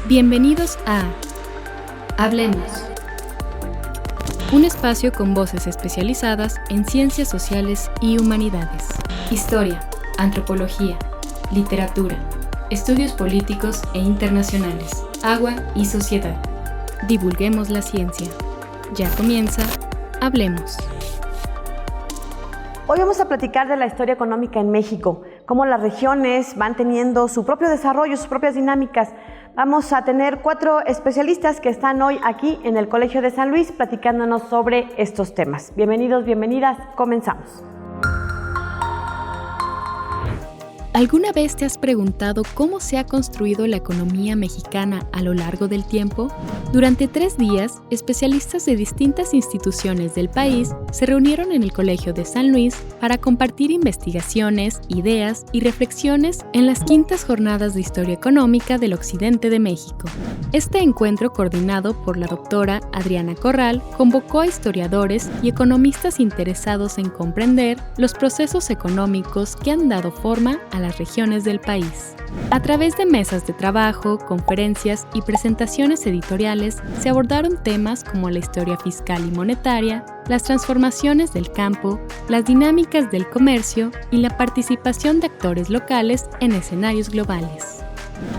Bienvenidos a Hablemos, un espacio con voces especializadas en ciencias sociales y humanidades, historia, antropología, literatura, estudios políticos e internacionales, agua y sociedad. Divulguemos la ciencia. Ya comienza Hablemos. Hoy vamos a platicar de la historia económica en México, cómo las regiones van teniendo su propio desarrollo, sus propias dinámicas. Vamos a tener 4 especialistas que están hoy aquí en el Colegio de San Luis platicándonos sobre estos temas. Bienvenidos, bienvenidas, comenzamos. ¿Alguna vez te has preguntado cómo se ha construido la economía mexicana a lo largo del tiempo? Durante 3 días, especialistas de distintas instituciones del país se reunieron en el Colegio de San Luis para compartir investigaciones, ideas y reflexiones en las 5ª Jornadas de Historia Económica del Occidente de México. Este encuentro, coordinado por la doctora Adriana Corral, convocó a historiadores y economistas interesados en comprender los procesos económicos que han dado forma a las regiones del país. A través de mesas de trabajo, conferencias y presentaciones editoriales se abordaron temas como la historia fiscal y monetaria, las transformaciones del campo, las dinámicas del comercio y la participación de actores locales en escenarios globales.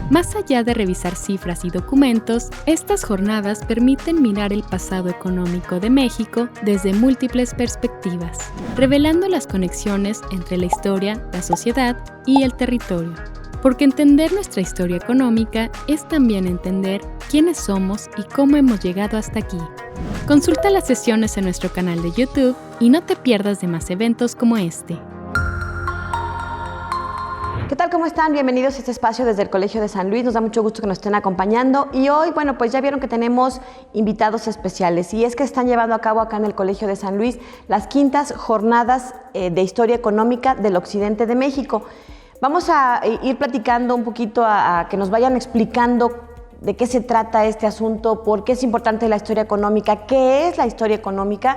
Más allá de revisar cifras y documentos, estas jornadas permiten mirar el pasado económico de México desde múltiples perspectivas, revelando las conexiones entre la historia, la sociedad y el territorio. Porque entender nuestra historia económica es también entender quiénes somos y cómo hemos llegado hasta aquí. Consulta las sesiones en nuestro canal de YouTube y no te pierdas de más eventos como este. ¿Qué tal? ¿Cómo están? Bienvenidos a este espacio desde el Colegio de San Luis. Nos da mucho gusto que nos estén acompañando. Y hoy, bueno, pues ya vieron que tenemos invitados especiales. Y es que están llevando a cabo acá en el Colegio de San Luis las 5ª Jornadas de Historia Económica del Occidente de México. Vamos a ir platicando un poquito a que nos vayan explicando de qué se trata este asunto, por qué es importante la historia económica, qué es la historia económica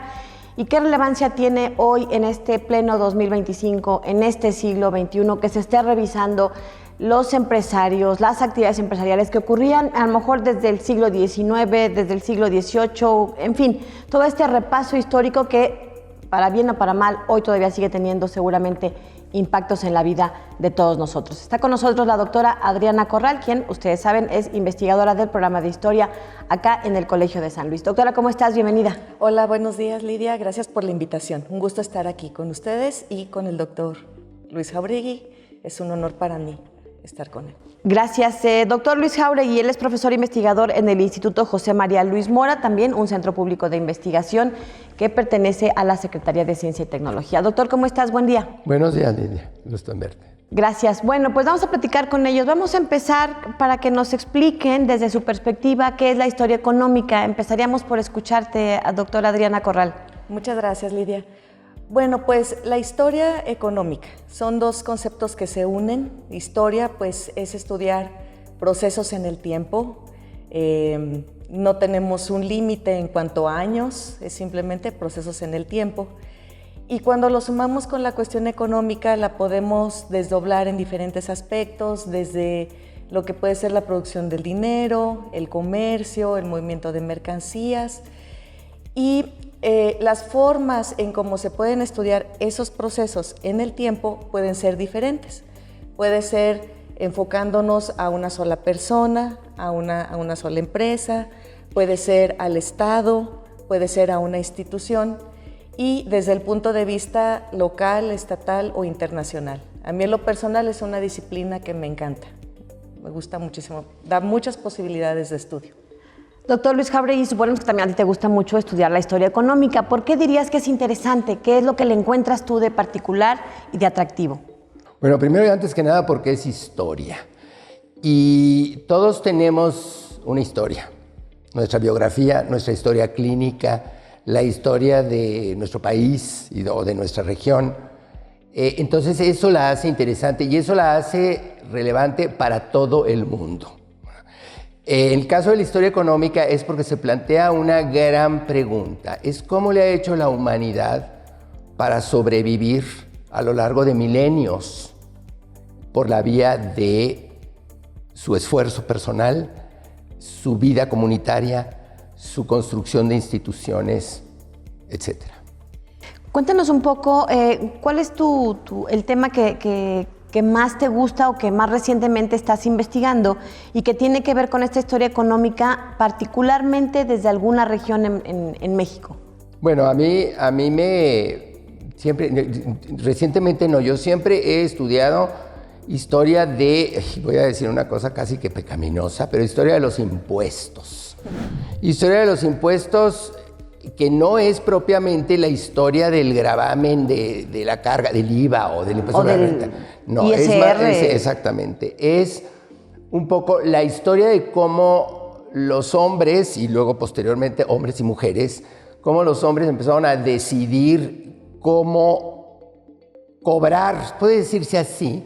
y qué relevancia tiene hoy en este pleno 2025, en este siglo XXI, que se esté revisando los empresarios, las actividades empresariales que ocurrían a lo mejor desde el siglo XIX, desde el siglo XVIII, en fin, todo este repaso histórico que, para bien o para mal, hoy todavía sigue teniendo seguramente impactos en la vida de todos nosotros. Está con nosotros la doctora Adriana Corral, quien, ustedes saben, es investigadora del programa de historia acá en el Colegio de San Luis. Doctora, ¿cómo estás? Bienvenida. Hola, buenos días, Lidia. Gracias por la invitación. Un gusto estar aquí con ustedes y con el doctor Luis Jáuregui. Es un honor para mí estar con él. Gracias, doctor Luis Jáuregui. Él es profesor investigador en el Instituto José María Luis Mora, también un centro público de investigación que pertenece a la Secretaría de Ciencia y Tecnología. Doctor, ¿cómo estás? Buen día. Buenos días, Lidia. Gusto en verte. Gracias. Bueno, pues vamos a platicar con ellos. Vamos a empezar para que nos expliquen desde su perspectiva qué es la historia económica. Empezaríamos por escucharte, doctora Adriana Corral. Muchas gracias, Lidia. Bueno, pues la historia económica son 2 conceptos que se unen. Historia, pues, es estudiar procesos en el tiempo. No tenemos un límite en cuanto a años, es simplemente procesos en el tiempo. Y cuando lo sumamos con la cuestión económica, la podemos desdoblar en diferentes aspectos, desde lo que puede ser la producción del dinero, el comercio, el movimiento de mercancías y las formas en cómo se pueden estudiar esos procesos en el tiempo pueden ser diferentes. Puede ser enfocándonos a una sola persona, a una sola empresa, puede ser al Estado, puede ser a una institución y desde el punto de vista local, estatal o internacional. A mí en lo personal es una disciplina que me encanta, me gusta muchísimo, da muchas posibilidades de estudio. Doctor Luis Jáuregui, suponemos que también a ti te gusta mucho estudiar la historia económica. ¿Por qué dirías que es interesante? ¿Qué es lo que le encuentras tú de particular y de atractivo? Bueno, primero y antes que nada porque es historia. Y todos tenemos una historia. Nuestra biografía, nuestra historia clínica, la historia de nuestro país o de nuestra región. Entonces eso la hace interesante y eso la hace relevante para todo el mundo. En el caso de la historia económica es porque se plantea una gran pregunta. Es cómo le ha hecho la humanidad para sobrevivir a lo largo de milenios por la vía de su esfuerzo personal, su vida comunitaria, su construcción de instituciones, etc. Cuéntanos un poco, ¿cuál es el tema que más te gusta o que más recientemente estás investigando y que tiene que ver con esta historia económica, particularmente desde alguna región en México? Bueno, a mí recientemente no, yo siempre he estudiado historia voy a decir una cosa casi que pecaminosa, pero historia de los impuestos. Historia de los impuestos que no es propiamente la historia del gravamen de la carga, del IVA o del impuesto a la renta. No, exactamente. Es un poco la historia de cómo los hombres, y luego posteriormente hombres y mujeres, cómo los hombres empezaron a decidir cómo cobrar, puede decirse así,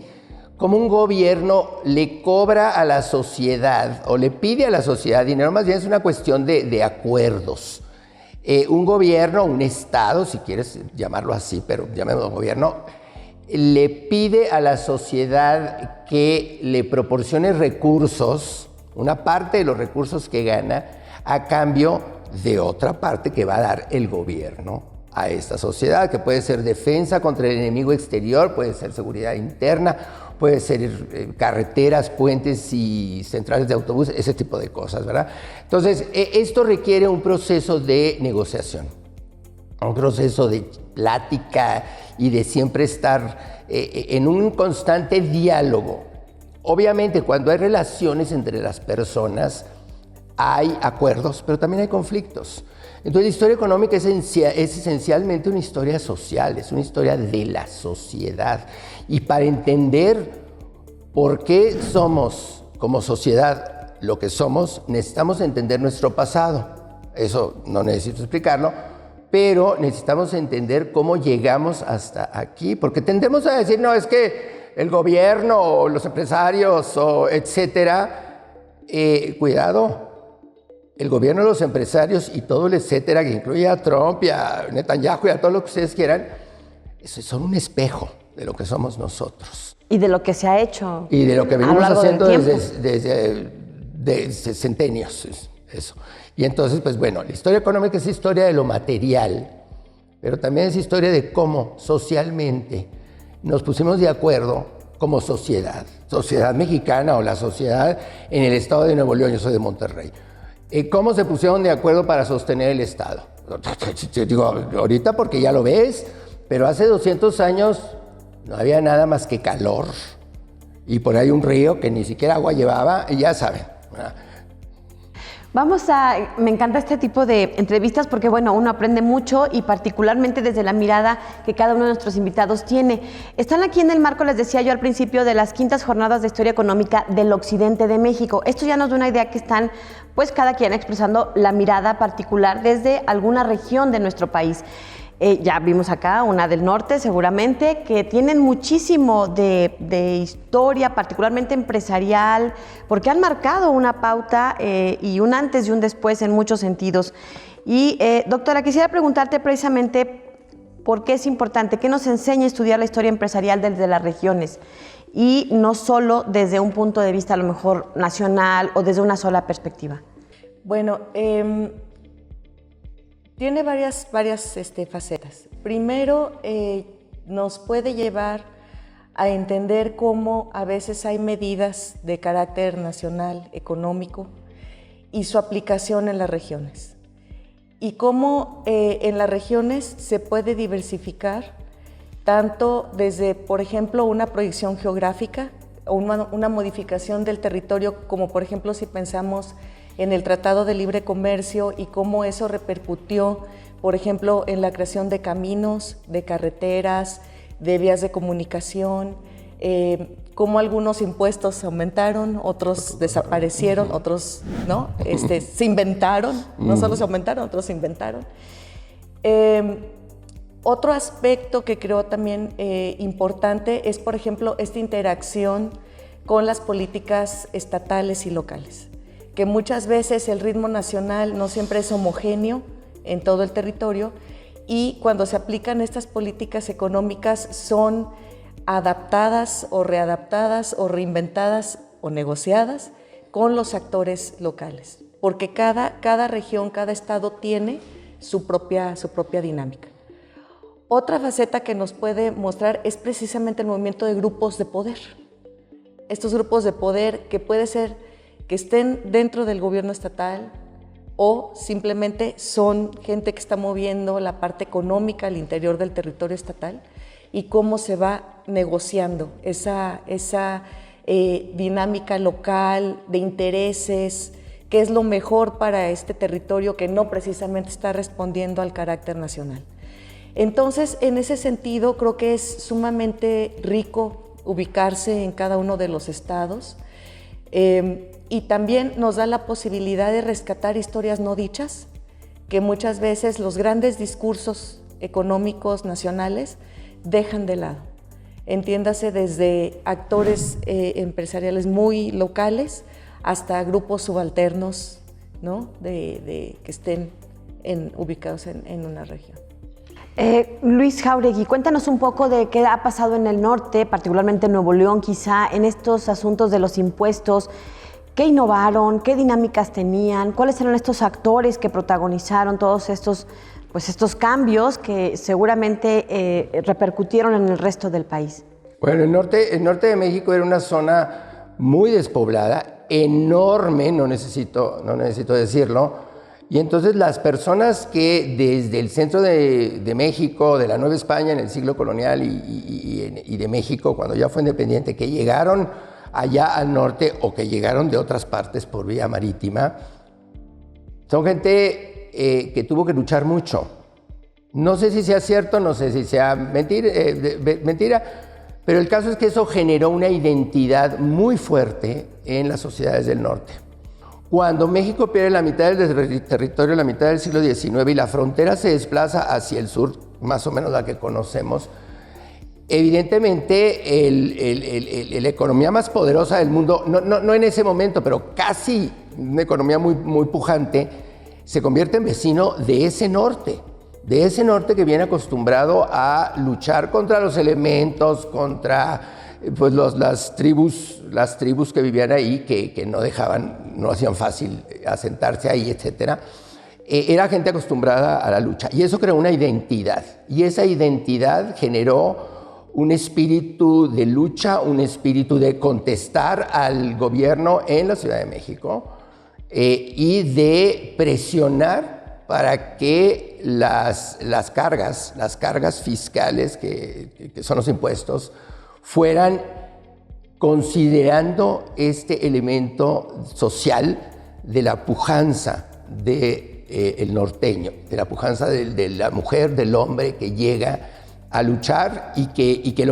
como un gobierno le cobra a la sociedad o le pide a la sociedad dinero, más bien es una cuestión de acuerdos. Un gobierno, un Estado, si quieres llamarlo así, pero llamémoslo gobierno, le pide a la sociedad que le proporcione recursos, una parte de los recursos que gana, a cambio de otra parte que va a dar el gobierno a esta sociedad, que puede ser defensa contra el enemigo exterior, puede ser seguridad interna, puede ser carreteras, puentes y centrales de autobuses, ese tipo de cosas, ¿verdad? Entonces, esto requiere un proceso de negociación, un proceso de plática y de siempre estar en un constante diálogo. Obviamente, cuando hay relaciones entre las personas, hay acuerdos, pero también hay conflictos. Entonces, la historia económica es esencialmente una historia social, es una historia de la sociedad. Y para entender por qué somos como sociedad lo que somos, necesitamos entender nuestro pasado. Eso no necesito explicarlo, pero necesitamos entender cómo llegamos hasta aquí, porque tendemos a decir, no, es que el gobierno o los empresarios o etcétera, cuidado. El gobierno, los empresarios y todo el etcétera, que incluye a Trump y a Netanyahu y a todo lo que ustedes quieran, son un espejo de lo que somos nosotros. Y de lo que se ha hecho. Y de lo que venimos haciendo desde centenios. Eso. Y entonces, pues bueno, la historia económica es historia de lo material, pero también es historia de cómo socialmente nos pusimos de acuerdo como sociedad mexicana o la sociedad en el estado de Nuevo León, yo soy de Monterrey. ¿Cómo se pusieron de acuerdo para sostener el Estado? Digo, ahorita porque ya lo ves, pero hace 200 años no había nada más que calor. Y por ahí un río que ni siquiera agua llevaba, y ya saben. Me encanta este tipo de entrevistas porque, bueno, uno aprende mucho y particularmente desde la mirada que cada uno de nuestros invitados tiene. Están aquí en el marco, les decía yo al principio, de las 5ª Jornadas de Historia Económica del Occidente de México. Esto ya nos da una idea que están, pues, cada quien expresando la mirada particular desde alguna región de nuestro país. Ya vimos acá una del norte, seguramente, que tienen muchísimo de historia, particularmente empresarial, porque han marcado una pauta y un antes y un después en muchos sentidos. Y, doctora, quisiera preguntarte precisamente por qué es importante, qué nos enseña a estudiar la historia empresarial desde las regiones y no solo desde un punto de vista a lo mejor nacional o desde una sola perspectiva. Bueno, tiene varias facetas. Primero, nos puede llevar a entender cómo a veces hay medidas de carácter nacional, económico, y su aplicación en las regiones. Y cómo en las regiones se puede diversificar tanto desde, por ejemplo, una proyección geográfica o una modificación del territorio, como por ejemplo si pensamos en el Tratado de Libre Comercio y cómo eso repercutió, por ejemplo, en la creación de caminos, de carreteras, de vías de comunicación, cómo algunos impuestos aumentaron, otros desaparecieron, otros ¿no? Se inventaron, no solo se aumentaron, otros se inventaron. Otro aspecto que creo también importante es, por ejemplo, esta interacción con las políticas estatales y locales. que muchas veces el ritmo nacional no siempre es homogéneo en todo el territorio y cuando se aplican estas políticas económicas son adaptadas o readaptadas o reinventadas o negociadas con los actores locales, porque cada región, cada estado tiene su propia dinámica. Otra faceta que nos puede mostrar es precisamente el movimiento de grupos de poder. Estos grupos de poder que puede ser que estén dentro del gobierno estatal o simplemente son gente que está moviendo la parte económica al interior del territorio estatal y cómo se va negociando esa dinámica local de intereses, qué es lo mejor para este territorio que no precisamente está respondiendo al carácter nacional. Entonces, en ese sentido, creo que es sumamente rico ubicarse en cada uno de los estados y también nos da la posibilidad de rescatar historias no dichas, que muchas veces los grandes discursos económicos nacionales dejan de lado. Entiéndase desde actores empresariales muy locales hasta grupos subalternos, ¿no? que estén ubicados en una región. Luis Jáuregui, cuéntanos un poco de qué ha pasado en el norte, particularmente en Nuevo León, quizá en estos asuntos de los impuestos. ¿Qué innovaron? ¿Qué dinámicas tenían? ¿Cuáles eran estos actores que protagonizaron todos estos cambios que seguramente repercutieron en el resto del país? Bueno, el norte de México era una zona muy despoblada, enorme, no necesito decirlo. Y entonces las personas que desde el centro de México, de la Nueva España en el siglo colonial y de México cuando ya fue independiente, que llegaron allá al norte o que llegaron de otras partes por vía marítima, son gente que tuvo que luchar mucho. No sé si sea cierto, no sé si sea mentira, pero el caso es que eso generó una identidad muy fuerte en las sociedades del norte. Cuando México pierde la mitad del territorio, la mitad del siglo XIX, y la frontera se desplaza hacia el sur, más o menos la que conocemos, evidentemente la economía más poderosa del mundo, no en ese momento, pero casi una economía muy pujante, se convierte en vecino de ese norte que viene acostumbrado a luchar contra los elementos, contra pues las tribus que vivían ahí, que no hacían fácil asentarse ahí, etc. Era gente acostumbrada a la lucha. Y eso creó una identidad. Y esa identidad generó un espíritu de lucha, un espíritu de contestar al gobierno en la Ciudad de México y de presionar para que las cargas fiscales, que son los impuestos, fueran considerando este elemento social de la pujanza del norteño, de la pujanza de la mujer, del hombre que llega a luchar y que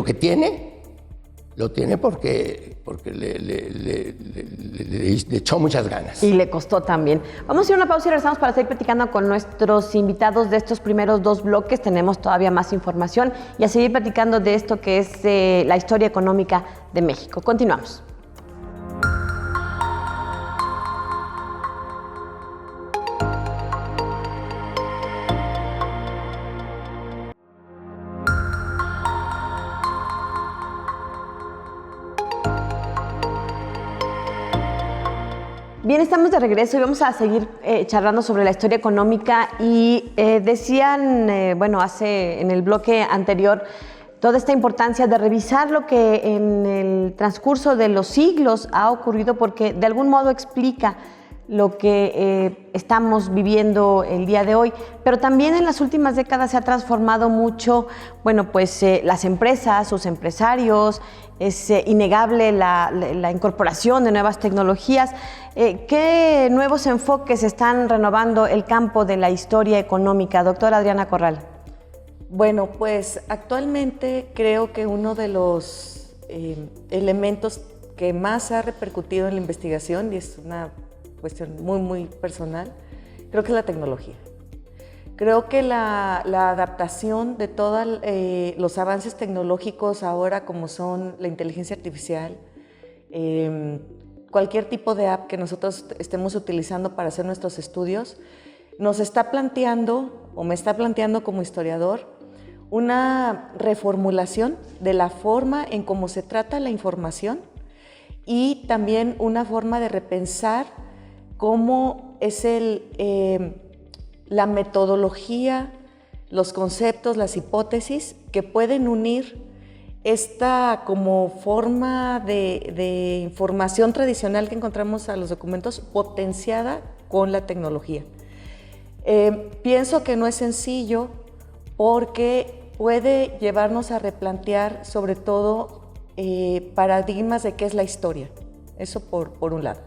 lo tiene porque le echó muchas ganas. Y le costó también. Vamos a ir a una pausa y regresamos para seguir platicando con nuestros invitados de estos primeros dos bloques. Tenemos todavía más información y a seguir platicando de esto que es la historia económica de México. Continuamos. Bien, estamos de regreso y vamos a seguir charlando sobre la historia económica y decían, en el bloque anterior, toda esta importancia de revisar lo que en el transcurso de los siglos ha ocurrido porque de algún modo explica lo que estamos viviendo el día de hoy, pero también en las últimas décadas se ha transformado mucho, las empresas, sus empresarios, es innegable la incorporación de nuevas tecnologías. ¿Qué nuevos enfoques están renovando el campo de la historia económica? Doctora Adriana Corral. Bueno, pues actualmente creo que uno de los elementos que más ha repercutido en la investigación, y es una cuestión muy personal, creo que es la tecnología. Creo que la adaptación de todos los avances tecnológicos ahora, como son la inteligencia artificial, cualquier tipo de app que nosotros estemos utilizando para hacer nuestros estudios, nos está planteando, o me está planteando como historiador, una reformulación de la forma en cómo se trata la información y también una forma de repensar cómo es la metodología, los conceptos, las hipótesis que pueden unir esta como forma de información tradicional que encontramos a los documentos potenciada con la tecnología. Pienso que no es sencillo porque puede llevarnos a replantear sobre todo paradigmas de qué es la historia. Eso por un lado.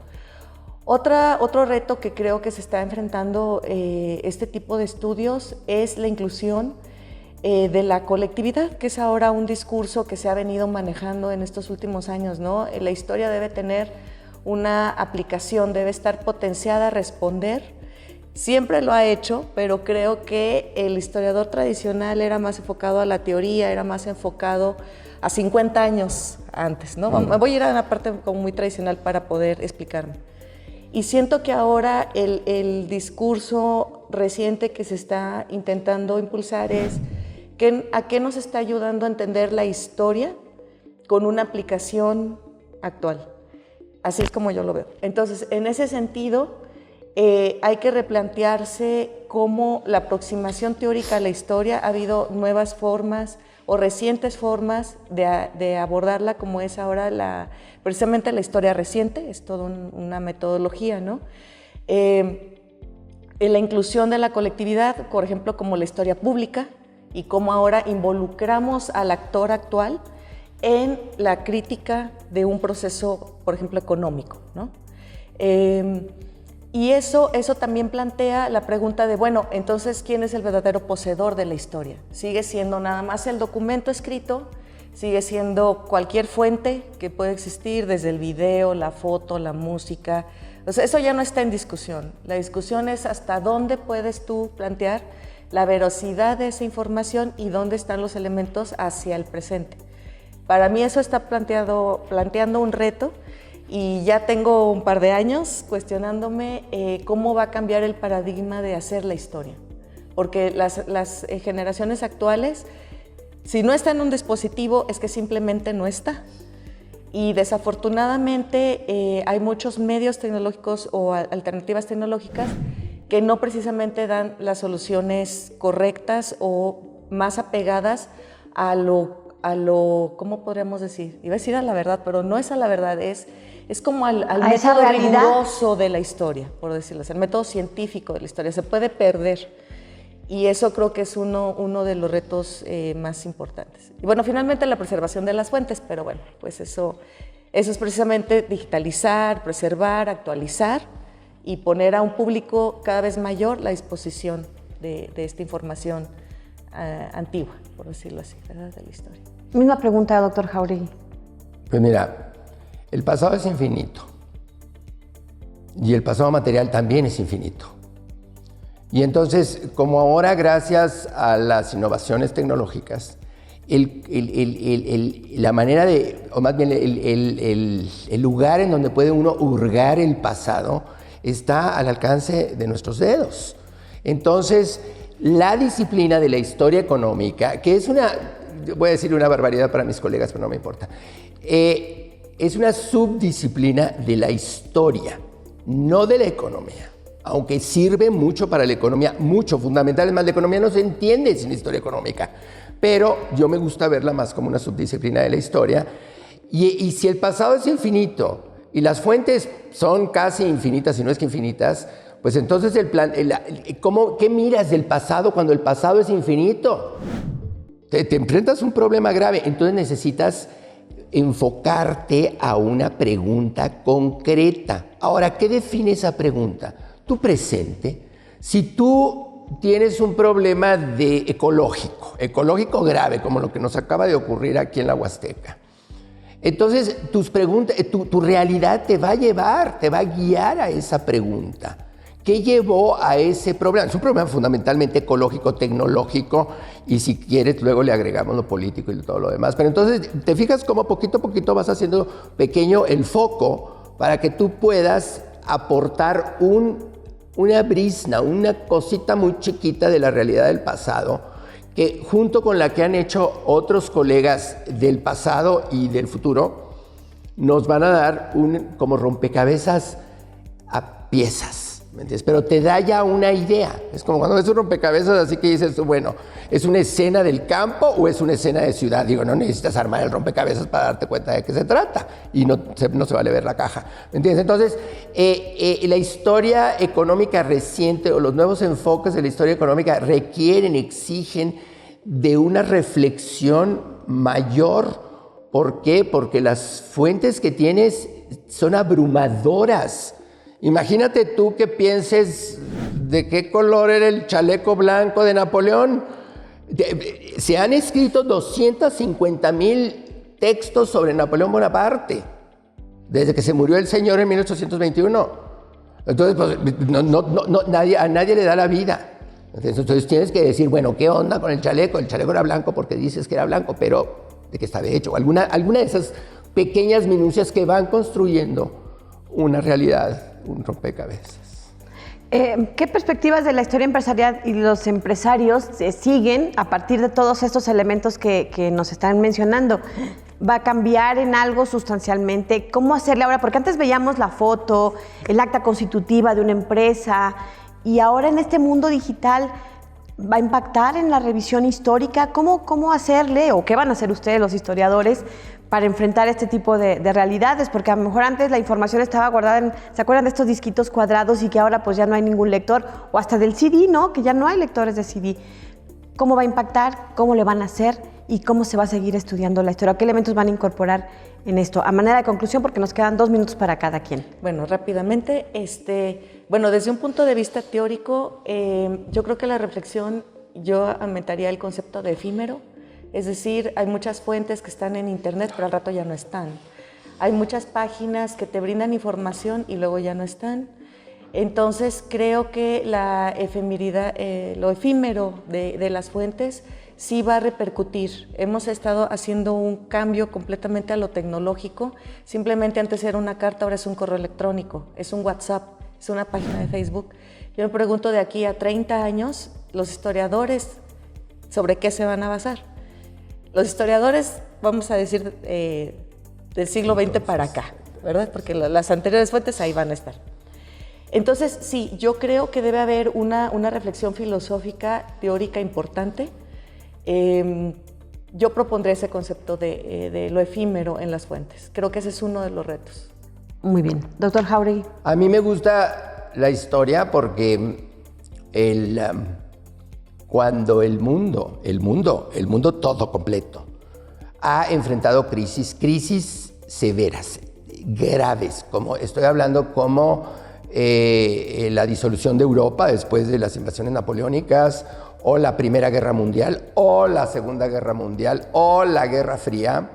Otro reto que creo que se está enfrentando este tipo de estudios es la inclusión de la colectividad, que es ahora un discurso que se ha venido manejando en estos últimos años, ¿no? La historia debe tener una aplicación, debe estar potenciada a responder. Siempre lo ha hecho, pero creo que el historiador tradicional era más enfocado a la teoría, era más enfocado a 50 años antes, ¿no? Me voy a ir a una parte como muy tradicional para poder explicarme. Y siento que ahora el discurso reciente que se está intentando impulsar es a qué nos está ayudando a entender la historia con una aplicación actual. Así es como yo lo veo. Entonces, en ese sentido, hay que replantearse cómo la aproximación teórica a la historia ha habido nuevas formas o recientes formas de abordarla, como es ahora precisamente la historia reciente, es toda una metodología, ¿no? La inclusión de la colectividad, por ejemplo, como la historia pública, y cómo ahora involucramos al actor actual en la crítica de un proceso, por ejemplo, económico, ¿no? Y eso también plantea la pregunta de, bueno, entonces, ¿quién es el verdadero poseedor de la historia? ¿Sigue siendo nada más el documento escrito? ¿Sigue siendo cualquier fuente que puede existir, desde el video, la foto, la música? O sea, eso ya no está en discusión. La discusión es hasta dónde puedes tú plantear la veracidad de esa información y dónde están los elementos hacia el presente. Para mí eso está planteando un reto, y ya tengo un par de años cuestionándome cómo va a cambiar el paradigma de hacer la historia. Porque las generaciones actuales, si no está en un dispositivo, es que simplemente no está. Y desafortunadamente hay muchos medios tecnológicos o alternativas tecnológicas que no precisamente dan las soluciones correctas o más apegadas a lo, ¿cómo podríamos decir? Iba a decir a la verdad, pero no es a la verdad, es como al método riguroso de la historia, por decirlo así, el método científico de la historia. Se puede perder, y eso creo que es uno de los retos más importantes. Y bueno, finalmente la preservación de las fuentes, pero bueno, pues eso es precisamente digitalizar, preservar, actualizar y poner a un público cada vez mayor la disposición de esta información antigua, por decirlo así, ¿verdad? De la historia. Misma pregunta, doctor Jáuregui. Pues mira, el pasado es infinito y el pasado material también es infinito. Y entonces, como ahora, gracias a las innovaciones tecnológicas, la manera de, o más bien el lugar en donde puede uno hurgar el pasado está al alcance de nuestros dedos. Entonces, la disciplina de la historia económica, que es voy a decir una barbaridad para mis colegas, pero no me importa, es una subdisciplina de la historia, no de la economía, aunque sirve mucho para la economía, mucho, fundamental. Es más, la economía no se entiende sin historia económica, pero yo me gusta verla más como una subdisciplina de la historia. Y si el pasado es infinito y las fuentes son casi infinitas, si no es que infinitas, pues entonces ¿qué miras del pasado cuando el pasado es infinito? Te enfrentas a un problema grave, entonces necesitas enfocarte a una pregunta concreta. Ahora, ¿qué define esa pregunta? Tu presente. Si tú tienes un problema ecológico grave, como lo que nos acaba de ocurrir aquí en la Huasteca, entonces tus preguntas, tu realidad te va a guiar a esa pregunta. ¿Qué llevó a ese problema? Es un problema fundamentalmente ecológico, tecnológico, y si quieres luego le agregamos lo político y todo lo demás. Pero entonces te fijas cómo poquito a poquito vas haciendo pequeño el foco para que tú puedas aportar una brizna, una cosita muy chiquita de la realidad del pasado, que junto con la que han hecho otros colegas del pasado y del futuro, nos van a dar como rompecabezas a piezas. ¿Me entiendes? Pero te da ya una idea. Es como cuando ves un rompecabezas, así que dices, bueno, ¿es una escena del campo o es una escena de ciudad? Digo, no necesitas armar el rompecabezas para darte cuenta de qué se trata y no se vale ver la caja. ¿Me entiendes? Entonces, la historia económica reciente o los nuevos enfoques de la historia económica exigen de una reflexión mayor. ¿Por qué? Porque las fuentes que tienes son abrumadoras. Imagínate tú que pienses de qué color era el chaleco blanco de Napoleón. Se han escrito 250,000 textos sobre Napoleón Bonaparte, desde que se murió el señor en 1821. Entonces, pues, a nadie le da la vida. Entonces tienes que decir, bueno, ¿qué onda con el chaleco? El chaleco era blanco porque dices que era blanco, pero ¿de qué estaba hecho? Alguna de esas pequeñas minucias que van construyendo una realidad, un rompecabezas. ¿Qué perspectivas de la historia empresarial y los empresarios siguen a partir de todos estos elementos que nos están mencionando? ¿Va a cambiar en algo sustancialmente? ¿Cómo hacerle ahora? Porque antes veíamos la foto, el acta constitutiva de una empresa, y ahora en este mundo digital va a impactar en la revisión histórica. ¿Cómo hacerle, o qué van a hacer ustedes los historiadores para enfrentar este tipo de realidades? Porque a lo mejor antes la información estaba guardada ¿se acuerdan de estos disquitos cuadrados y que ahora pues ya no hay ningún lector? O hasta del CD, ¿no? Que ya no hay lectores de CD. ¿Cómo va a impactar? ¿Cómo le van a hacer? ¿Y cómo se va a seguir estudiando la historia? ¿Qué elementos van a incorporar en esto? A manera de conclusión, porque nos quedan 2 minutos para cada quien. Bueno, rápidamente, desde un punto de vista teórico, yo creo que la reflexión, yo aumentaría el concepto de efímero. Es decir, hay muchas fuentes que están en internet, pero al rato ya no están. Hay muchas páginas que te brindan información y luego ya no están. Entonces, creo que la efemeridad, lo efímero de las fuentes sí va a repercutir. Hemos estado haciendo un cambio completamente a lo tecnológico. Simplemente antes era una carta, ahora es un correo electrónico, es un WhatsApp, es una página de Facebook. Yo me pregunto, de aquí a 30 años, los historiadores, ¿sobre qué se van a basar? Los historiadores, vamos a decir, del siglo XX para acá, ¿verdad? Porque las anteriores fuentes ahí van a estar. Entonces, sí, yo creo que debe haber una reflexión filosófica, teórica importante. Yo propondré ese concepto de lo efímero en las fuentes. Creo que ese es uno de los retos. Muy bien. Doctor Jáuregui. A mí me gusta la historia porque cuando el mundo todo completo ha enfrentado crisis severas, graves, como estoy hablando como la disolución de Europa después de las invasiones napoleónicas, o la Primera Guerra Mundial, o la Segunda Guerra Mundial, o la Guerra Fría.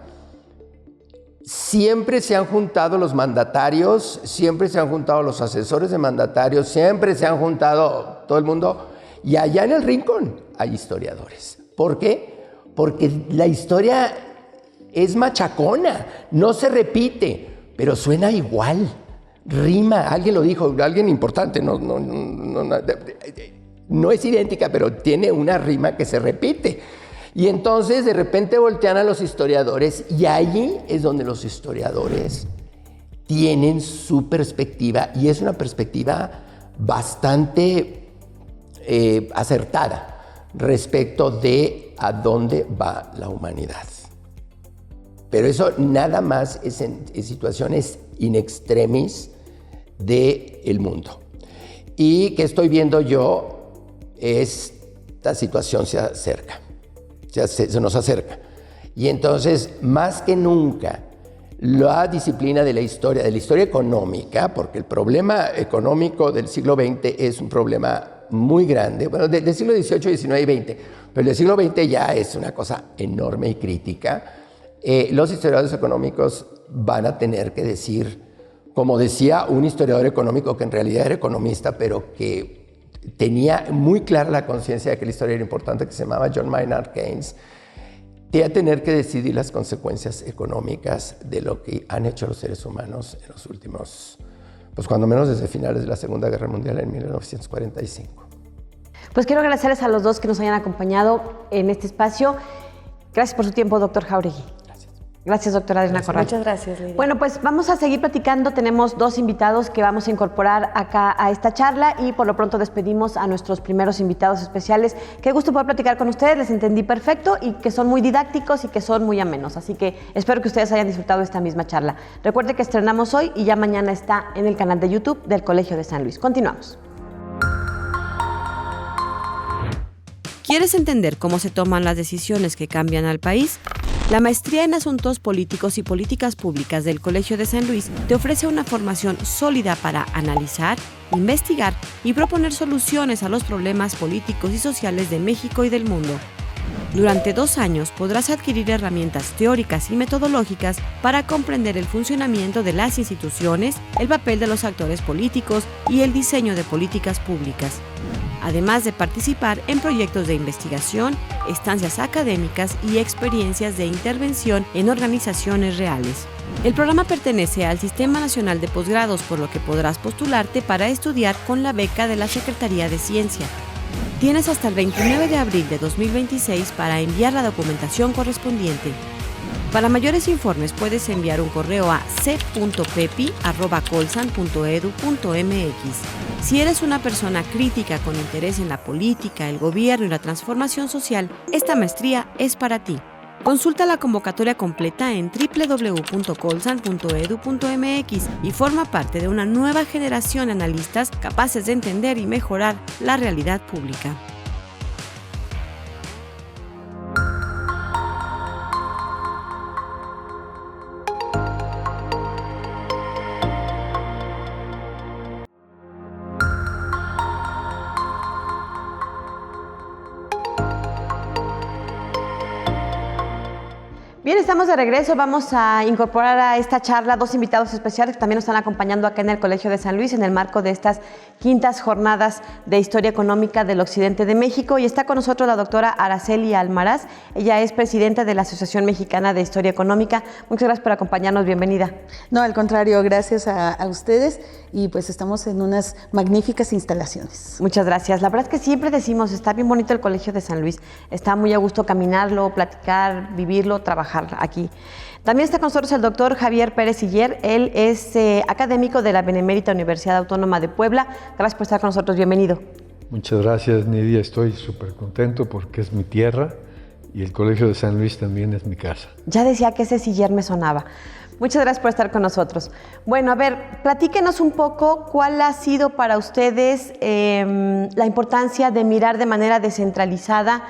Siempre se han juntado los mandatarios, siempre se han juntado los asesores de mandatarios, siempre se han juntado todo el mundo. Y allá en el rincón hay historiadores. ¿Por qué? Porque la historia es machacona, no se repite, pero suena igual, rima. Alguien lo dijo, alguien importante, no es idéntica, pero tiene una rima que se repite. Y entonces de repente voltean a los historiadores y allí es donde los historiadores tienen su perspectiva, y es una perspectiva bastante acertada respecto de a dónde va la humanidad. Pero eso nada más es en situaciones in extremis del mundo. Y que estoy viendo yo, esta situación se acerca, se nos acerca. Y entonces, más que nunca, la disciplina de la historia económica, porque el problema económico del siglo XX es un problema muy grande, bueno, del siglo XVIII, XIX y XX, pero del siglo XX ya es una cosa enorme y crítica. Los historiadores económicos van a tener que decir, como decía un historiador económico que en realidad era economista, pero que tenía muy clara la conciencia de que la historia era importante, que se llamaba John Maynard Keynes, y a tener que decidir las consecuencias económicas de lo que han hecho los seres humanos en los últimos, pues cuando menos desde finales de la Segunda Guerra Mundial en 1945. Pues quiero agradecerles a los dos que nos hayan acompañado en este espacio. Gracias por su tiempo, doctor Jáuregui. Gracias, doctora Adriana Corral. Muchas gracias, Lidia. Bueno, pues vamos a seguir platicando. Tenemos 2 invitados que vamos a incorporar acá a esta charla y por lo pronto despedimos a nuestros primeros invitados especiales. Qué gusto poder platicar con ustedes, les entendí perfecto y que son muy didácticos y que son muy amenos. Así que espero que ustedes hayan disfrutado esta misma charla. Recuerde que estrenamos hoy y ya mañana está en el canal de YouTube del Colegio de San Luis. Continuamos. ¿Quieres entender cómo se toman las decisiones que cambian al país? La Maestría en Asuntos Políticos y Políticas Públicas del Colegio de San Luis te ofrece una formación sólida para analizar, investigar y proponer soluciones a los problemas políticos y sociales de México y del mundo. Durante 2 años podrás adquirir herramientas teóricas y metodológicas para comprender el funcionamiento de las instituciones, el papel de los actores políticos y el diseño de políticas públicas, además de participar en proyectos de investigación, estancias académicas y experiencias de intervención en organizaciones reales. El programa pertenece al Sistema Nacional de Posgrados, por lo que podrás postularte para estudiar con la beca de la Secretaría de Ciencia. Tienes hasta el 29 de abril de 2026 para enviar la documentación correspondiente. Para mayores informes puedes enviar un correo a c.pepi@colsan.edu.mx. Si eres una persona crítica con interés en la política, el gobierno y la transformación social, esta maestría es para ti. Consulta la convocatoria completa en www.colsan.edu.mx y forma parte de una nueva generación de analistas capaces de entender y mejorar la realidad pública. Bien, estamos de regreso. Vamos a incorporar a esta charla 2 invitados especiales que también nos están acompañando acá en el Colegio de San Luis en el marco de estas 5ª jornadas de Historia Económica del Occidente de México. Y está con nosotros la doctora Araceli Almaraz. Ella es presidenta de la Asociación Mexicana de Historia Económica. Muchas gracias por acompañarnos. Bienvenida. No, al contrario, gracias a ustedes y pues estamos en unas magníficas instalaciones. Muchas gracias. La verdad es que siempre decimos, está bien bonito el Colegio de San Luis. Está muy a gusto caminarlo, platicar, vivirlo, trabajar aquí. También está con nosotros el doctor Javier Pérez Siller. Él es académico de la Benemérita Universidad Autónoma de Puebla. Gracias por estar con nosotros. Bienvenido. Muchas gracias, Nidia. Estoy súper contento porque es mi tierra y el Colegio de San Luis también es mi casa. Ya decía que ese Siller me sonaba. Muchas gracias por estar con nosotros. Bueno, a ver, platíquenos un poco cuál ha sido para ustedes la importancia de mirar de manera descentralizada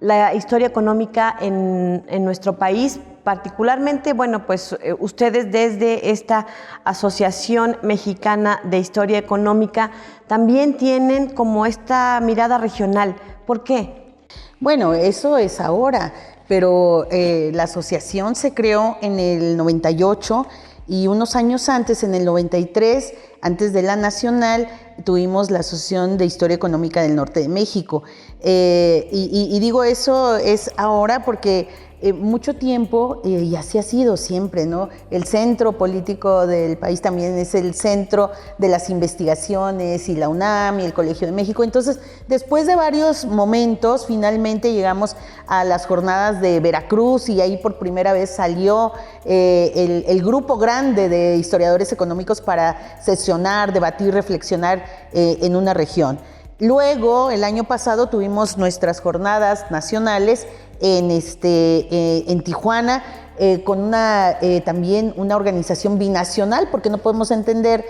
la historia económica en nuestro país, particularmente, bueno, pues ustedes desde esta Asociación Mexicana de Historia Económica también tienen como esta mirada regional. ¿Por qué? Bueno, eso es ahora, pero la asociación se creó en el 98 y unos años antes, en el 93, antes de la nacional, tuvimos la Asociación de Historia Económica del Norte de México. Y digo eso es ahora porque mucho tiempo, y así ha sido siempre, ¿no? El centro político del país también es el centro de las investigaciones y la UNAM y el Colegio de México. Entonces, después de varios momentos, finalmente llegamos a las jornadas de Veracruz y ahí por primera vez salió el grupo grande de historiadores económicos para sesionar, debatir, reflexionar en una región. Luego, el año pasado tuvimos nuestras jornadas nacionales en Tijuana, con también una organización binacional, porque no podemos entender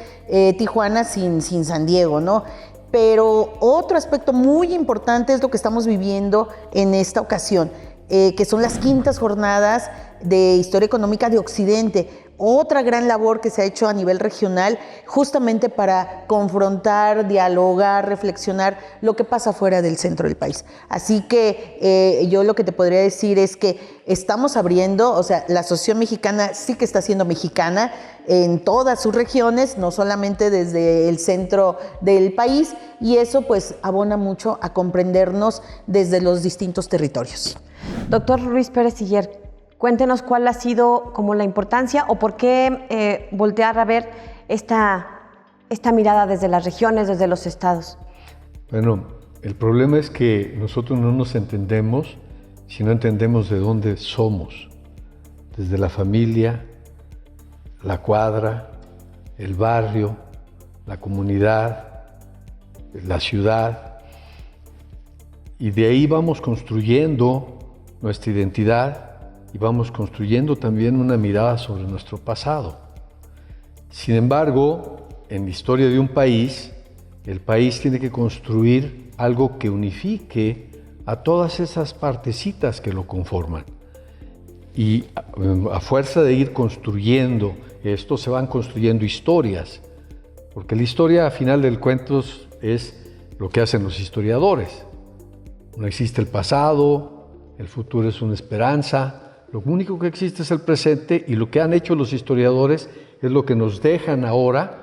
Tijuana sin San Diego, ¿no? Pero otro aspecto muy importante es lo que estamos viviendo en esta ocasión, que son las 5ª jornadas de Historia Económica de Occidente. Otra gran labor que se ha hecho a nivel regional justamente para confrontar, dialogar, reflexionar lo que pasa fuera del centro del país. Así que yo lo que te podría decir es que estamos abriendo, o sea, la Asociación Mexicana sí que está siendo mexicana en todas sus regiones, no solamente desde el centro del país, y eso pues abona mucho a comprendernos desde los distintos territorios. Doctor Ruiz Pérez Siller, cuéntenos cuál ha sido como la importancia o por qué voltear a ver esta mirada desde las regiones, desde los estados. Bueno, el problema es que nosotros no nos entendemos si no entendemos de dónde somos, desde la familia, la cuadra, el barrio, la comunidad, la ciudad, y de ahí vamos construyendo nuestra identidad y vamos construyendo también una mirada sobre nuestro pasado. Sin embargo, en la historia de un país, el país tiene que construir algo que unifique a todas esas partecitas que lo conforman. Y a fuerza de ir construyendo esto, se van construyendo historias, porque la historia, a final del cuento, es lo que hacen los historiadores. No existe el pasado, el futuro es una esperanza, lo único que existe es el presente, y lo que han hecho los historiadores es lo que nos dejan ahora,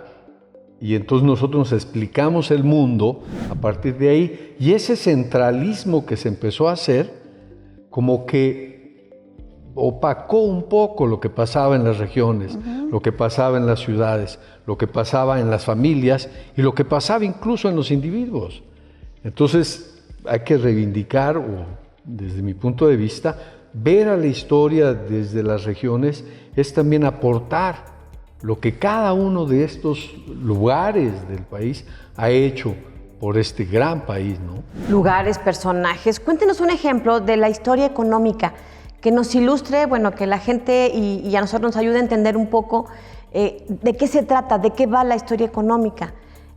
y entonces nosotros nos explicamos el mundo a partir de ahí, y ese centralismo que se empezó a hacer, como que opacó un poco lo que pasaba en las regiones, lo que pasaba en las ciudades, lo que pasaba en las familias y lo que pasaba incluso en los individuos. Entonces hay que reivindicar, o desde mi punto de vista, ver a la historia desde las regiones es también aportar lo que cada uno de estos lugares del país ha hecho por este gran país, ¿no? Lugares, personajes. Cuéntenos un ejemplo de la historia económica que nos ilustre, bueno, que la gente y a nosotros nos ayude a entender un poco de qué se trata, de qué va la historia económica.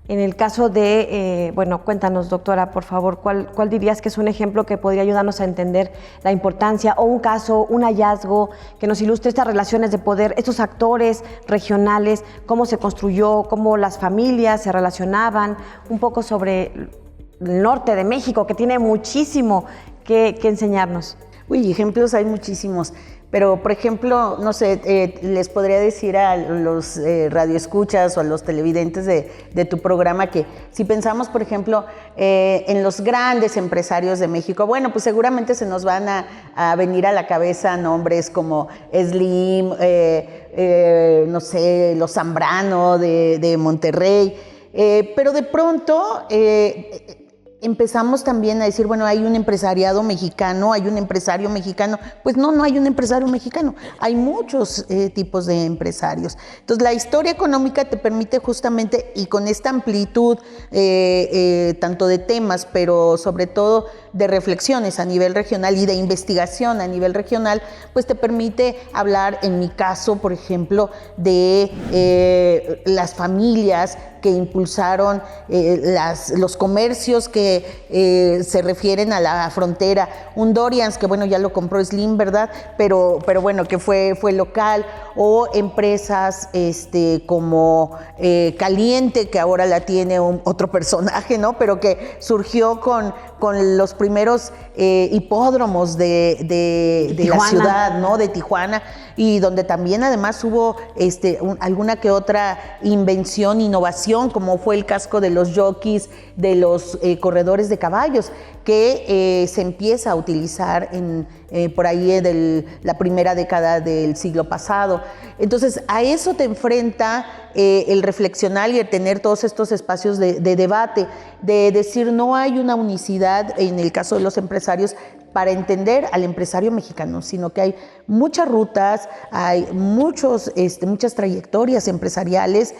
En el caso de, bueno, cuéntanos, doctora, por favor, ¿cuál dirías que es un ejemplo que podría ayudarnos a entender la importancia, o un caso, un hallazgo que nos ilustre estas relaciones de poder, estos actores regionales, cómo se construyó, cómo las familias se relacionaban, un poco sobre el norte de México, que tiene muchísimo que enseñarnos? Uy, ejemplos hay muchísimos. Pero, por ejemplo, no sé, les podría decir a los radioescuchas o a los televidentes de tu programa que si pensamos, por ejemplo, en los grandes empresarios de México, bueno, pues seguramente se nos van a venir a la cabeza nombres como Slim, no sé, los Zambrano de Monterrey, pero de pronto empezamos también a decir, bueno, hay un empresariado mexicano, hay un empresario mexicano. Pues no hay un empresario mexicano, hay muchos tipos de empresarios. Entonces, la historia económica te permite justamente, y con esta amplitud, tanto de temas, pero sobre todo de reflexiones a nivel regional y de investigación a nivel regional, pues te permite hablar, en mi caso, por ejemplo, de las familias que impulsaron los comercios que se refieren a la frontera. Un Dorians, que bueno, ya lo compró Slim, ¿verdad? Pero bueno, que fue local. O empresas como Caliente, que ahora la tiene otro personaje, ¿no? Pero que surgió con los primeros hipódromos de la ciudad, ¿no? De Tijuana, y donde también además hubo alguna que otra invención, innovación, como fue el casco de los jockeys, de los corredores de caballos, que se empieza a utilizar por ahí de la primera década del siglo pasado. Entonces, a eso te enfrenta el reflexionar y el tener todos estos espacios de debate, de decir, no hay una unicidad en el caso de los empresarios para entender al empresario mexicano, sino que hay muchas rutas, hay muchas trayectorias empresariales,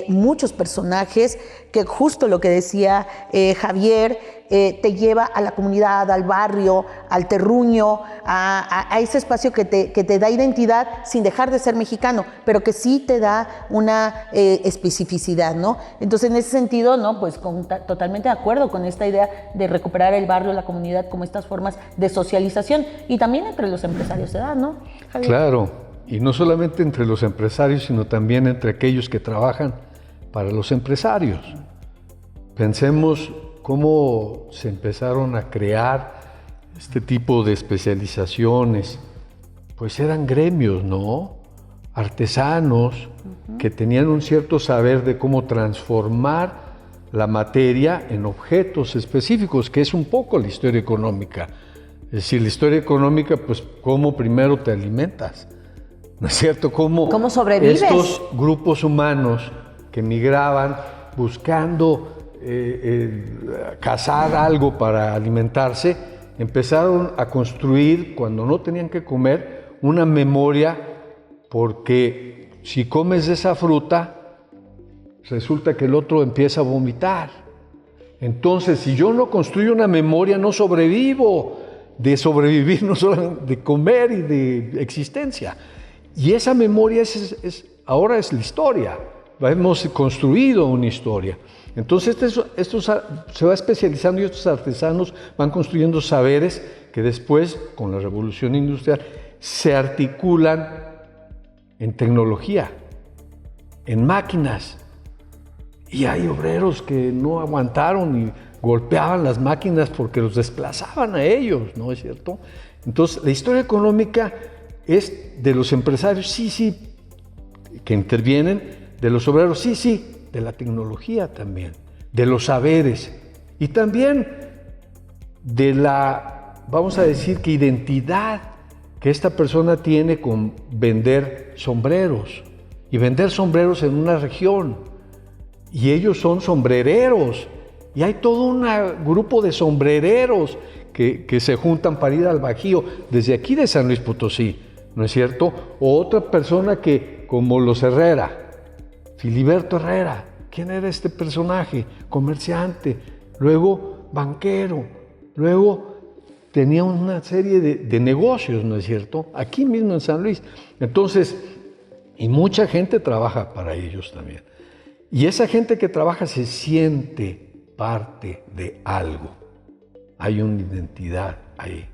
muchos personajes, que justo lo que decía Javier, te lleva a la comunidad, al barrio, al terruño, a ese espacio que te da identidad sin dejar de ser mexicano, pero que sí te da una especificidad, ¿no? Entonces, en ese sentido, ¿no? Pues totalmente de acuerdo con esta idea de recuperar el barrio, la comunidad, como estas formas de socialización, y también entre los empresarios se da, ¿no, Javier? Claro, y no solamente entre los empresarios, sino también entre aquellos que trabajan para los empresarios. Pensemos cómo se empezaron a crear este tipo de especializaciones. Pues eran gremios, ¿no? Artesanos que tenían un cierto saber de cómo transformar la materia en objetos específicos, que es un poco la historia económica. Es decir, la historia económica, pues cómo primero te alimentas, ¿no es cierto? ¿Cómo sobrevives? Estos grupos humanos que migraban buscando cazar algo para alimentarse, empezaron a construir, cuando no tenían que comer, una memoria, porque si comes esa fruta, resulta que el otro empieza a vomitar. Entonces, si yo no construyo una memoria, no sobrevivo. De sobrevivir, no solo de comer y de existencia. Y esa memoria ahora es la historia. Hemos construido una historia. Entonces esto se va especializando y estos artesanos van construyendo saberes que después, con la revolución industrial, se articulan en tecnología, en máquinas. Y hay obreros que no aguantaron y golpeaban las máquinas porque los desplazaban a ellos, ¿no es cierto? Entonces, la historia económica es de los empresarios, sí, que intervienen, de los obreros, sí, de la tecnología también, de los saberes y también de la, vamos a decir, que identidad que esta persona tiene con vender sombreros y vender sombreros en una región. Y ellos son sombrereros. Y hay todo un grupo de sombrereros que se juntan para ir al Bajío, desde aquí de San Luis Potosí, ¿no es cierto? O otra persona que, como los Herrera, Filiberto Herrera, ¿quién era este personaje? Comerciante, luego banquero, luego tenía una serie de negocios, ¿no es cierto? Aquí mismo en San Luis. Entonces, y mucha gente trabaja para ellos también. Y esa gente que trabaja se siente parte de algo. Hay una identidad ahí,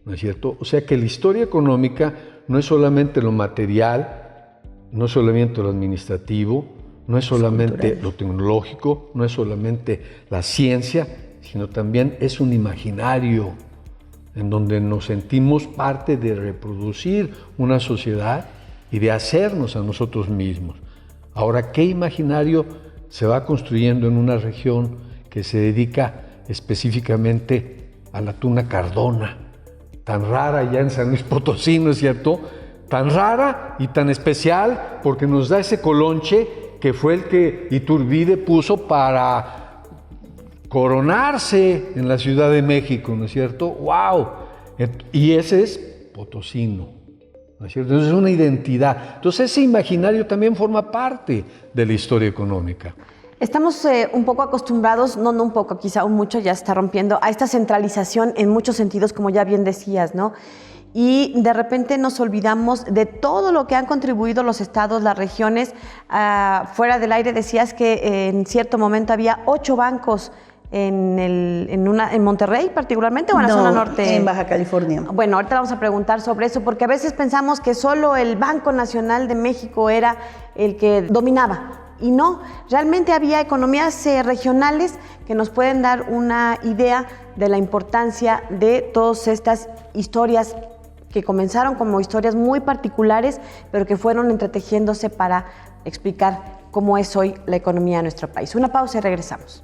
¿no es cierto? O sea que la historia económica no es solamente lo material, no es solamente lo administrativo, no es solamente lo tecnológico, no es solamente la ciencia, sino también es un imaginario en donde nos sentimos parte de reproducir una sociedad y de hacernos a nosotros mismos. Ahora, ¿qué imaginario se va construyendo en una región que se dedica específicamente a la tuna cardona, tan rara ya en San Luis Potosí, ¿no es cierto? Tan rara y tan especial porque nos da ese colonche que fue el que Iturbide puso para coronarse en la Ciudad de México, ¿no es cierto? ¡Wow! Y ese es potosino, ¿no es cierto? Entonces es una identidad. Entonces ese imaginario también forma parte de la historia económica. Estamos un poco acostumbrados, no un poco, quizá un mucho, ya se está rompiendo, a esta centralización en muchos sentidos, como ya bien decías, ¿no? Y de repente nos olvidamos de todo lo que han contribuido los estados, las regiones. Fuera del aire decías que en cierto momento había 8 bancos en Monterrey particularmente, o en la zona norte. En Baja California. Bueno, ahorita vamos a preguntar sobre eso, porque a veces pensamos que solo el Banco Nacional de México era el que dominaba. Y no, realmente había economías regionales que nos pueden dar una idea de la importancia de todas estas historias que comenzaron como historias muy particulares, pero que fueron entretejiéndose para explicar cómo es hoy la economía de nuestro país. Una pausa y regresamos.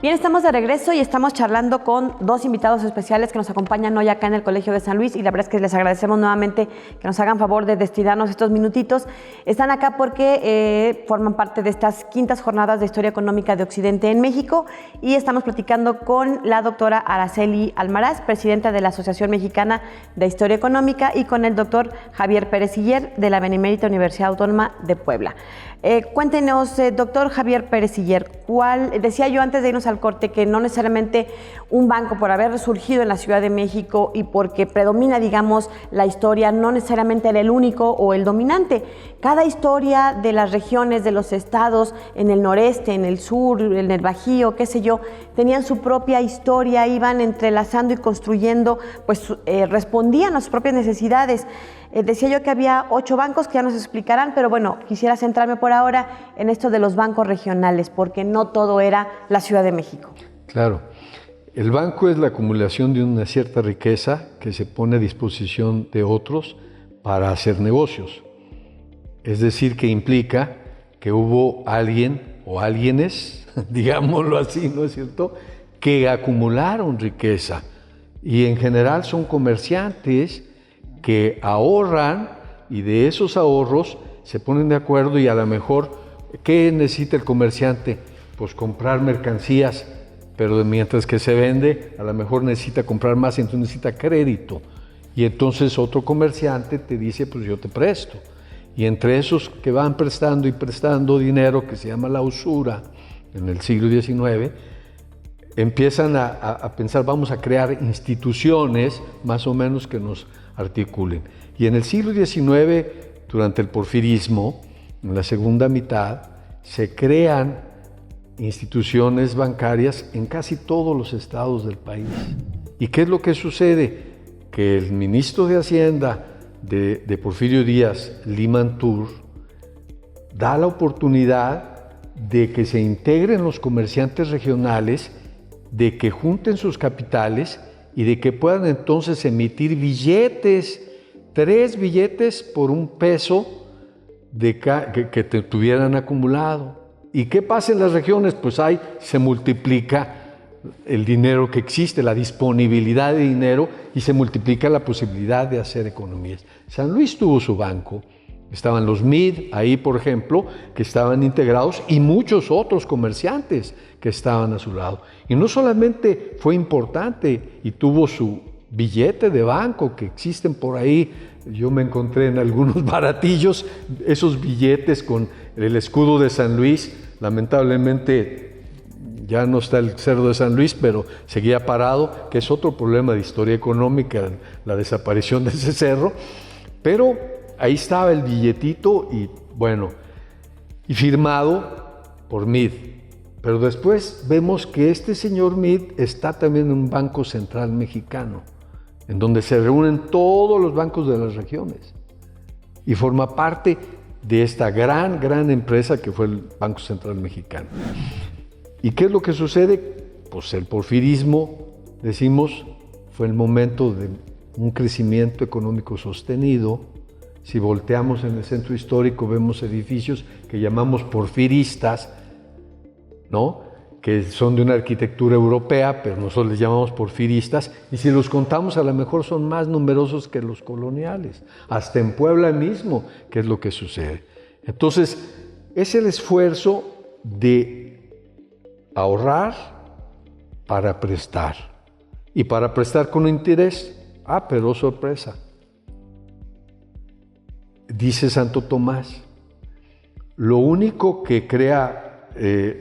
Bien, estamos de regreso y estamos charlando con dos invitados especiales que nos acompañan hoy acá en el Colegio de San Luis, y la verdad es que les agradecemos nuevamente que nos hagan favor de destinarnos estos minutitos. Están acá porque forman parte de estas quintas jornadas de Historia Económica de Occidente en México, y estamos platicando con la doctora Araceli Almaraz, presidenta de la Asociación Mexicana de Historia Económica, y con el doctor Javier Pérez Siller, de la Benemérita Universidad Autónoma de Puebla. Cuéntenos, doctor Javier Pérez Siller, decía yo antes de irnos al corte que no necesariamente un banco, por haber surgido en la Ciudad de México y porque predomina, digamos, la historia, no necesariamente era el único o el dominante. Cada historia de las regiones, de los estados, en el noreste, en el sur, en el Bajío, qué sé yo, tenían su propia historia, iban entrelazando y construyendo, pues respondían a sus propias necesidades. Decía yo que había 8 bancos que ya nos explicarán, pero bueno, quisiera centrarme por ahora en esto de los bancos regionales, porque no todo era la Ciudad de México. Claro. El banco es la acumulación de una cierta riqueza que se pone a disposición de otros para hacer negocios. Es decir, que implica que hubo alguien o alguienes, digámoslo así, ¿no es cierto?, que acumularon riqueza. Y en general son comerciantes que ahorran, y de esos ahorros se ponen de acuerdo, y a lo mejor, ¿qué necesita el comerciante? Pues comprar mercancías, pero mientras que se vende, a lo mejor necesita comprar más, entonces necesita crédito. Y entonces otro comerciante te dice, pues yo te presto. Y entre esos que van prestando y prestando dinero, que se llama la usura, en el siglo XIX, empiezan a pensar, vamos a crear instituciones más o menos que nos articulen. Y en el siglo XIX, durante el porfirismo, en la segunda mitad, se crean instituciones bancarias en casi todos los estados del país. ¿Y qué es lo que sucede? Que el ministro de Hacienda de Porfirio Díaz, Limantur, da la oportunidad de que se integren los comerciantes regionales, de que junten sus capitales y de que puedan entonces emitir billetes, 3 billetes por $1 que tuvieran acumulado. ¿Y qué pasa en las regiones? Pues ahí se multiplica el dinero que existe, la disponibilidad de dinero, y se multiplica la posibilidad de hacer economías. San Luis tuvo su banco, estaban los MID ahí, por ejemplo, que estaban integrados, y muchos otros comerciantes que estaban a su lado. Y no solamente fue importante y tuvo su billete de banco, que existen por ahí, yo me encontré en algunos baratillos esos billetes con el escudo de San Luis. Lamentablemente ya no está el Cerro de San Luis, pero seguía parado, que es otro problema de historia económica, la desaparición de ese cerro. Pero ahí estaba el billetito y bueno, y firmado por MID. Pero después vemos que este señor MID está también en un Banco Central Mexicano, en donde se reúnen todos los bancos de las regiones, y forma parte de esta gran empresa que fue el Banco Central Mexicano. ¿Y qué es lo que sucede? Pues el porfirismo, decimos, fue el momento de un crecimiento económico sostenido. Si volteamos en el centro histórico, vemos edificios que llamamos porfiristas, ¿no?, que son de una arquitectura europea, pero nosotros les llamamos porfiristas, y si los contamos a lo mejor son más numerosos que los coloniales, hasta en Puebla mismo, que es lo que sucede. Entonces, es el esfuerzo de ahorrar para prestar, y para prestar con interés. Pero sorpresa, dice Santo Tomás, lo único que crea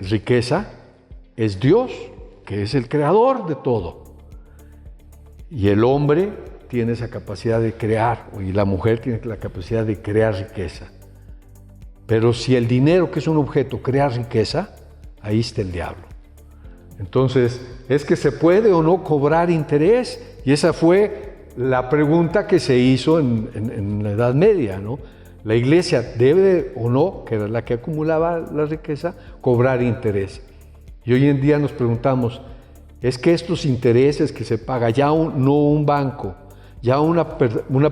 riqueza es Dios, que es el creador de todo. Y el hombre tiene esa capacidad de crear, y la mujer tiene la capacidad de crear riqueza. Pero si el dinero, que es un objeto, crea riqueza, ahí está el diablo. Entonces, ¿es que se puede o no cobrar interés? Y esa fue la pregunta que se hizo en la Edad Media, ¿no? La Iglesia debe o no, que era la que acumulaba la riqueza, cobrar interés. Y hoy en día nos preguntamos, ¿es que estos intereses que se paga ya no un banco, ya una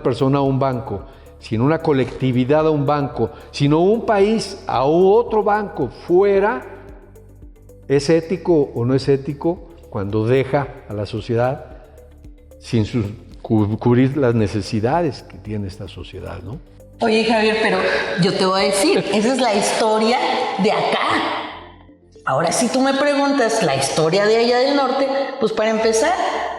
persona a un banco, sino una colectividad a un banco, sino un país a otro banco fuera, ¿Es ético o no es ético cuando deja a la sociedad sin cubrir las necesidades que tiene esta sociedad, ¿no? Oye, Javier, pero yo te voy a decir, esa es la historia de acá. Ahora, si tú me preguntas la historia de allá del norte, pues para empezar,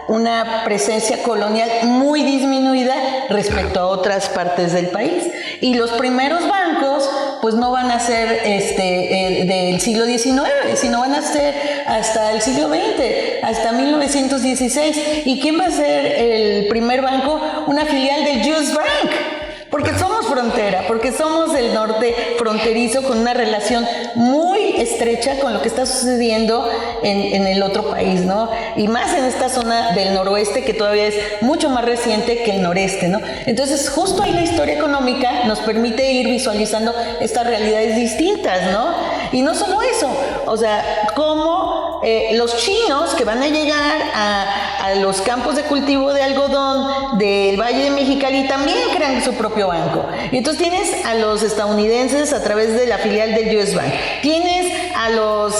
una presencia colonial muy disminuida respecto a otras partes del país. Y los primeros bancos, pues no van a ser del siglo XIX, sino van a ser hasta el siglo XX, hasta 1916. ¿Y quién va a ser el primer banco? Una filial del US Bank. Porque somos frontera, porque somos del norte fronterizo con una relación muy estrecha con lo que está sucediendo en el otro país, ¿no? Y más en esta zona del noroeste que todavía es mucho más reciente que el noreste, ¿no? Entonces, justo ahí la historia económica nos permite ir visualizando estas realidades distintas, ¿no? Y no solo eso, o sea, cómo los chinos que van a llegar a los campos de cultivo de algodón del Valle de Mexicali también crean su propio banco. Y entonces tienes a los estadounidenses a través de la filial del US Bank. Tienes a los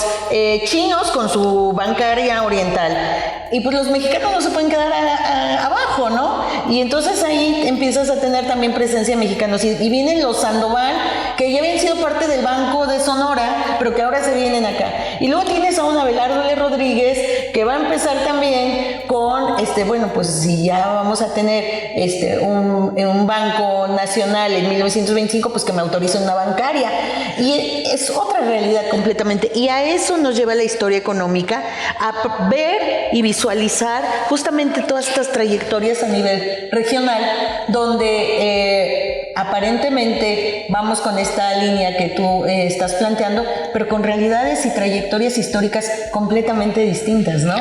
chinos con su bancaria oriental. Y pues los mexicanos no se pueden quedar abajo, ¿no? Y entonces ahí empiezas a tener también presencia de mexicanos. Y vienen los Sandoval, que ya habían sido parte del Banco de Sonora, pero que ahora se vienen acá. Y luego tienes a un Abelardo L. Rodríguez, que va a empezar también con, bueno, pues si ya vamos a tener un banco nacional en 1925, pues que me autoricen una bancaria. Y es otra realidad completamente. Y a eso nos lleva la historia económica, a ver y visualizar justamente todas estas trayectorias a nivel regional, donde aparentemente vamos con esta línea que tú estás planteando, pero con realidades y trayectorias históricas completamente distintas, ¿no?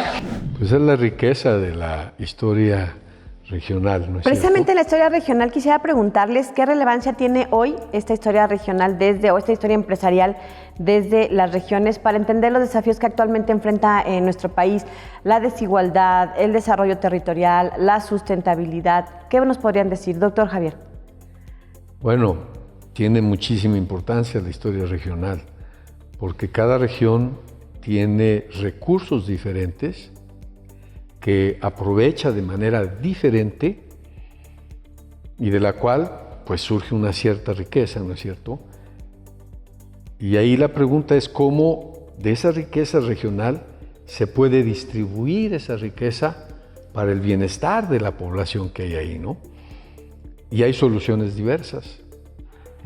Pues es la riqueza de la historia regional, ¿no es Precisamente cierto? la historia regional, quisiera preguntarles qué relevancia tiene hoy esta historia regional o esta historia empresarial desde las regiones para entender los desafíos que actualmente enfrenta nuestro país, la desigualdad, el desarrollo territorial, la sustentabilidad. ¿Qué nos podrían decir, doctor Javier? Bueno, tiene muchísima importancia la historia regional, porque cada región tiene recursos diferentes que aprovecha de manera diferente y de la cual pues surge una cierta riqueza, ¿no es cierto? Y ahí la pregunta es cómo de esa riqueza regional se puede distribuir esa riqueza para el bienestar de la población que hay ahí, ¿no? Y hay soluciones diversas.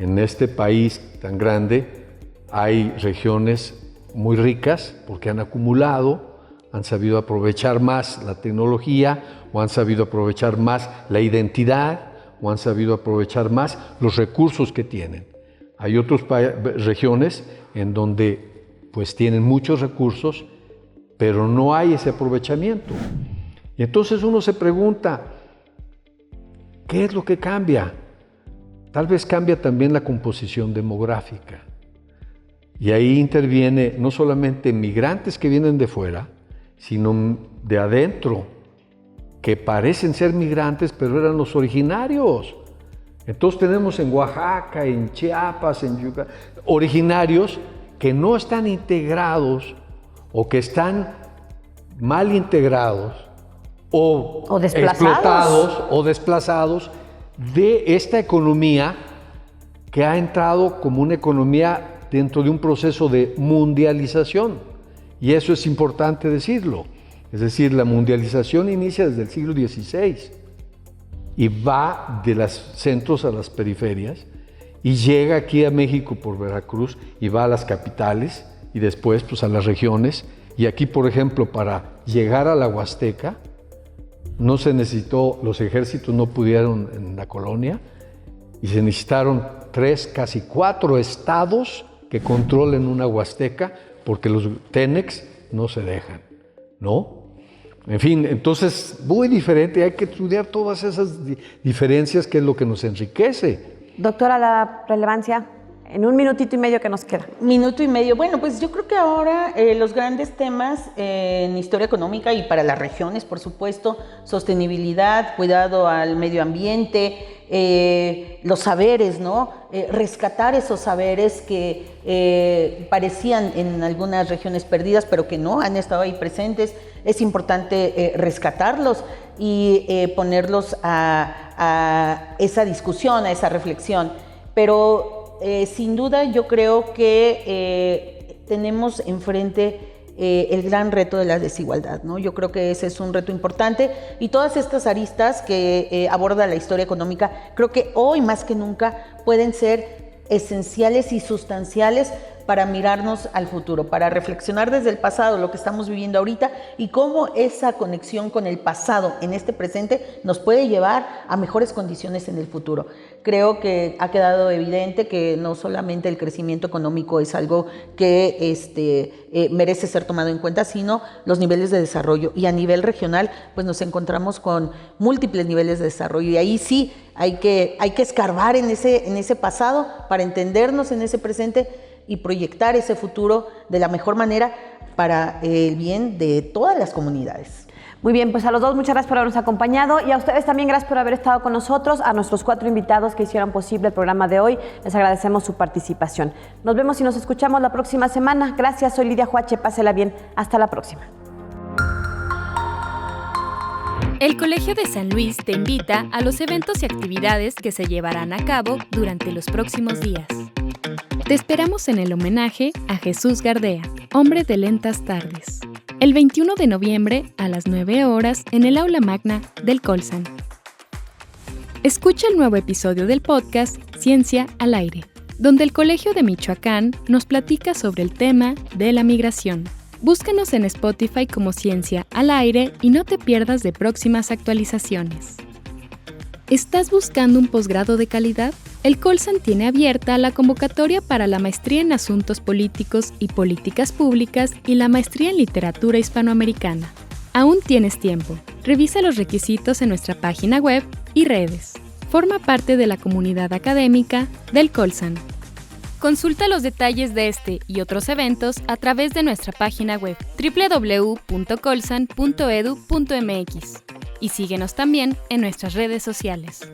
En este país tan grande hay regiones muy ricas porque han acumulado, han sabido aprovechar más la tecnología o han sabido aprovechar más la identidad o han sabido aprovechar más los recursos que tienen. Hay otras regiones en donde pues tienen muchos recursos, pero no hay ese aprovechamiento. Y entonces uno se pregunta, ¿qué es lo que cambia? Tal vez cambia también la composición demográfica. Y ahí interviene no solamente migrantes que vienen de fuera, sino de adentro, que parecen ser migrantes, pero eran los originarios. Entonces tenemos en Oaxaca, en Chiapas, en Yucatán, originarios que no están integrados o que están mal integrados o explotados o desplazados de esta economía que ha entrado como una economía dentro de un proceso de mundialización. Y eso es importante decirlo. Es decir, la mundialización inicia desde el siglo XVI y va de los centros a las periferias y llega aquí a México por Veracruz y va a las capitales y después pues a las regiones. Y aquí, por ejemplo, para llegar a la Huasteca, no se necesitó, los ejércitos no pudieron en la colonia y se necesitaron 3, casi 4 estados que controlen una Huasteca porque los Tenex no se dejan, ¿no? En fin, entonces, muy diferente, hay que estudiar todas esas diferencias que es lo que nos enriquece. Doctora, la relevancia. En un minutito y medio que nos queda. Minuto y medio. Bueno, pues yo creo que ahora los grandes temas en historia económica y para las regiones, por supuesto, sostenibilidad, cuidado al medio ambiente, los saberes, ¿no? Rescatar esos saberes que parecían en algunas regiones perdidas, pero que no han estado ahí presentes. Es importante rescatarlos y ponerlos a esa discusión, a esa reflexión. Pero sin duda yo creo que tenemos enfrente el gran reto de la desigualdad, ¿no? Yo creo que ese es un reto importante y todas estas aristas que aborda la historia económica, creo que hoy más que nunca pueden ser esenciales y sustanciales para mirarnos al futuro, para reflexionar desde el pasado lo que estamos viviendo ahorita y cómo esa conexión con el pasado en este presente nos puede llevar a mejores condiciones en el futuro. Creo que ha quedado evidente que no solamente el crecimiento económico es algo que merece ser tomado en cuenta, sino los niveles de desarrollo. Y a nivel regional, pues nos encontramos con múltiples niveles de desarrollo. Y ahí sí hay que escarbar en ese pasado para entendernos en ese presente y proyectar ese futuro de la mejor manera para el bien de todas las comunidades. Muy bien, pues a los dos muchas gracias por habernos acompañado y a ustedes también gracias por haber estado con nosotros, a nuestros 4 invitados que hicieron posible el programa de hoy, les agradecemos su participación. Nos vemos y nos escuchamos la próxima semana. Gracias, soy Lidia Huache, pásela bien, hasta la próxima. El Colegio de San Luis te invita a los eventos y actividades que se llevarán a cabo durante los próximos días. Te esperamos en el homenaje a Jesús Gardea, hombre de lentas tardes, el 21 de noviembre a las 9 horas en el aula magna del Colsan. Escucha el nuevo episodio del podcast Ciencia al Aire, donde el Colegio de Michoacán nos platica sobre el tema de la migración. Búscanos en Spotify como Ciencia al Aire y no te pierdas de próximas actualizaciones. ¿Estás buscando un posgrado de calidad? El Colsan tiene abierta la convocatoria para la Maestría en Asuntos Políticos y Políticas Públicas y la Maestría en Literatura Hispanoamericana. Aún tienes tiempo. Revisa los requisitos en nuestra página web y redes. Forma parte de la comunidad académica del Colsan. Consulta los detalles de este y otros eventos a través de nuestra página web www.colsan.edu.mx y síguenos también en nuestras redes sociales.